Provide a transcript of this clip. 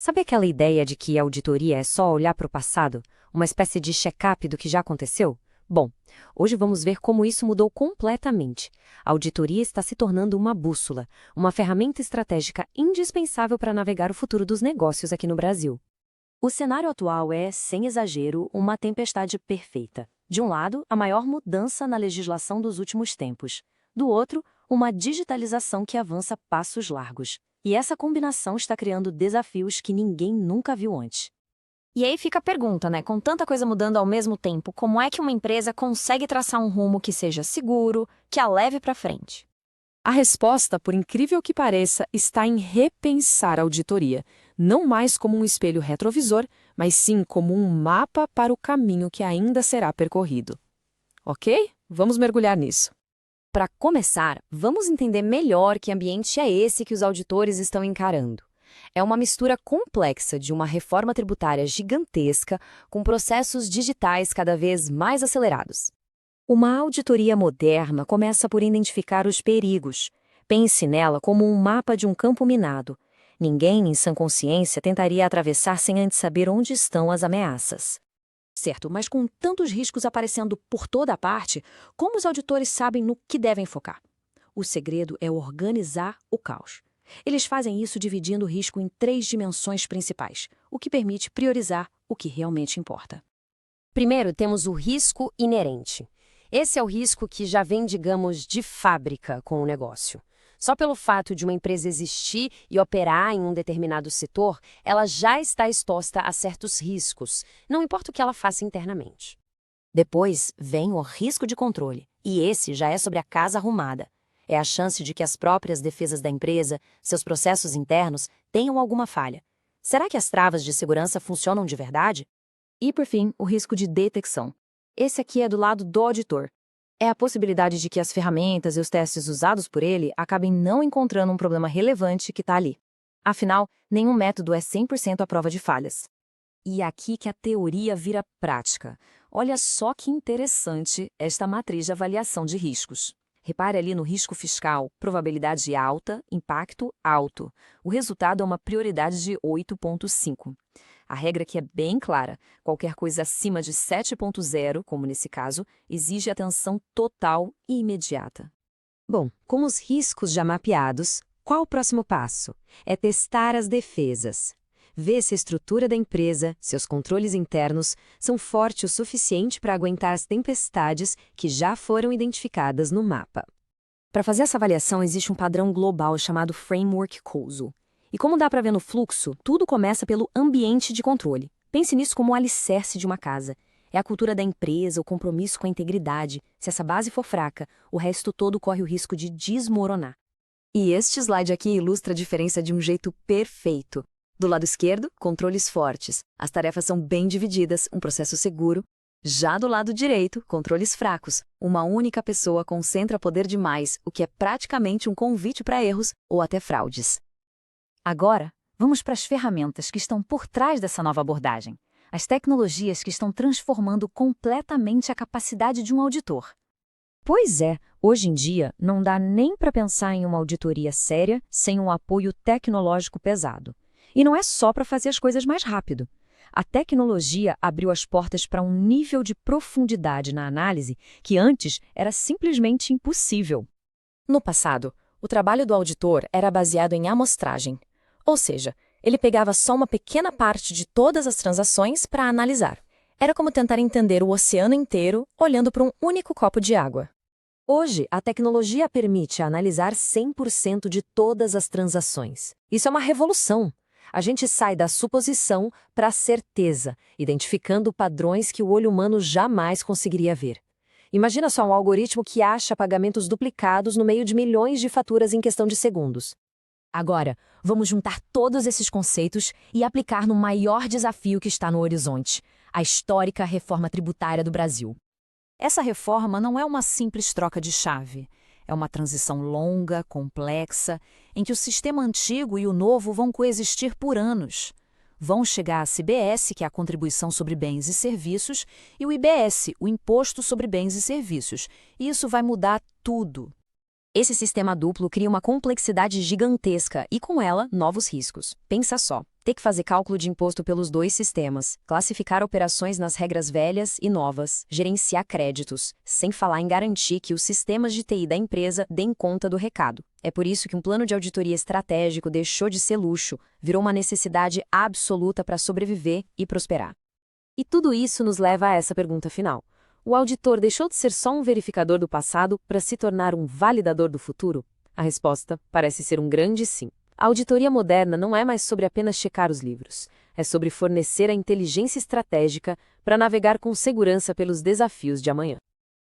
Sabe aquela ideia de que a auditoria é só olhar para o passado, uma espécie de check-up do que já aconteceu? Bom, hoje vamos ver como isso mudou completamente. A auditoria está se tornando uma bússola, uma ferramenta estratégica indispensável para navegar o futuro dos negócios aqui no Brasil. O cenário atual é, sem exagero, uma tempestade perfeita. De um lado, a maior mudança na legislação dos últimos tempos. Do outro, uma digitalização que avança passos largos. E essa combinação está criando desafios que ninguém nunca viu antes. E aí fica a pergunta, né? Com tanta coisa mudando ao mesmo tempo, como é que uma empresa consegue traçar um rumo que seja seguro, que a leve para frente? A resposta, por incrível que pareça, está em repensar a auditoria, não mais como um espelho retrovisor, mas sim como um mapa para o caminho que ainda será percorrido. Ok? Vamos mergulhar nisso. Para começar, vamos entender melhor que ambiente é esse que os auditores estão encarando. É uma mistura complexa de uma reforma tributária gigantesca com processos digitais cada vez mais acelerados. Uma auditoria moderna começa por identificar os perigos. Pense nela como um mapa de um campo minado. Ninguém, em sã consciência, tentaria atravessar sem antes saber onde estão as ameaças. Certo, mas com tantos riscos aparecendo por toda a parte, como os auditores sabem no que devem focar? O segredo é organizar o caos. Eles fazem isso dividindo o risco em 3 dimensões principais, o que permite priorizar o que realmente importa. Primeiro, temos o risco inerente. Esse é o risco que já vem, digamos, de fábrica com o negócio. Só pelo fato de uma empresa existir e operar em um determinado setor, ela já está exposta a certos riscos, não importa o que ela faça internamente. Depois vem o risco de controle, e esse já é sobre a casa arrumada. É a chance de que as próprias defesas da empresa, seus processos internos, tenham alguma falha. Será que as travas de segurança funcionam de verdade? E, por fim, o risco de detecção. Esse aqui é do lado do auditor. É a possibilidade de que as ferramentas e os testes usados por ele acabem não encontrando um problema relevante que está ali. Afinal, nenhum método é 100% à prova de falhas. E é aqui que a teoria vira prática. Olha só que interessante esta matriz de avaliação de riscos. Repare ali no risco fiscal, probabilidade alta, impacto alto. O resultado é uma prioridade de 8,5. A regra aqui é bem clara. Qualquer coisa acima de 7,0, como nesse caso, exige atenção total e imediata. Bom, com os riscos já mapeados, qual o próximo passo? É testar as defesas. Ver se a estrutura da empresa, seus controles internos, são fortes o suficiente para aguentar as tempestades que já foram identificadas no mapa. Para fazer essa avaliação, existe um padrão global chamado Framework COSO. E como dá para ver no fluxo, tudo começa pelo ambiente de controle. Pense nisso como o alicerce de uma casa. É a cultura da empresa, o compromisso com a integridade. Se essa base for fraca, o resto todo corre o risco de desmoronar. E este slide aqui ilustra a diferença de um jeito perfeito. Do lado esquerdo, controles fortes. As tarefas são bem divididas, um processo seguro. Já do lado direito, controles fracos. Uma única pessoa concentra poder demais, o que é praticamente um convite para erros ou até fraudes. Agora, vamos para as ferramentas que estão por trás dessa nova abordagem. As tecnologias que estão transformando completamente a capacidade de um auditor. Pois é, hoje em dia não dá nem para pensar em uma auditoria séria sem um apoio tecnológico pesado. E não é só para fazer as coisas mais rápido. A tecnologia abriu as portas para um nível de profundidade na análise que antes era simplesmente impossível. No passado, o trabalho do auditor era baseado em amostragem. Ou seja, ele pegava só uma pequena parte de todas as transações para analisar. Era como tentar entender o oceano inteiro olhando para um único copo de água. Hoje, a tecnologia permite analisar 100% de todas as transações. Isso é uma revolução. A gente sai da suposição para a certeza, identificando padrões que o olho humano jamais conseguiria ver. Imagina só um algoritmo que acha pagamentos duplicados no meio de milhões de faturas em questão de segundos. Agora, vamos juntar todos esses conceitos e aplicar no maior desafio que está no horizonte, a histórica reforma tributária do Brasil. Essa reforma não é uma simples troca de chave. É uma transição longa, complexa, em que o sistema antigo e o novo vão coexistir por anos. Vão chegar a CBS, que é a Contribuição sobre Bens e Serviços, e o IBS, o Imposto sobre Bens e Serviços. E isso vai mudar tudo. Esse sistema duplo cria uma complexidade gigantesca e, com ela, novos riscos. Pensa só, ter que fazer cálculo de imposto pelos dois sistemas, classificar operações nas regras velhas e novas, gerenciar créditos, sem falar em garantir que os sistemas de TI da empresa deem conta do recado. É por isso que um plano de auditoria estratégico deixou de ser luxo, virou uma necessidade absoluta para sobreviver e prosperar. E tudo isso nos leva a essa pergunta final. O auditor deixou de ser só um verificador do passado para se tornar um validador do futuro? A resposta parece ser um grande sim. A auditoria moderna não é mais sobre apenas checar os livros. É sobre fornecer a inteligência estratégica para navegar com segurança pelos desafios de amanhã.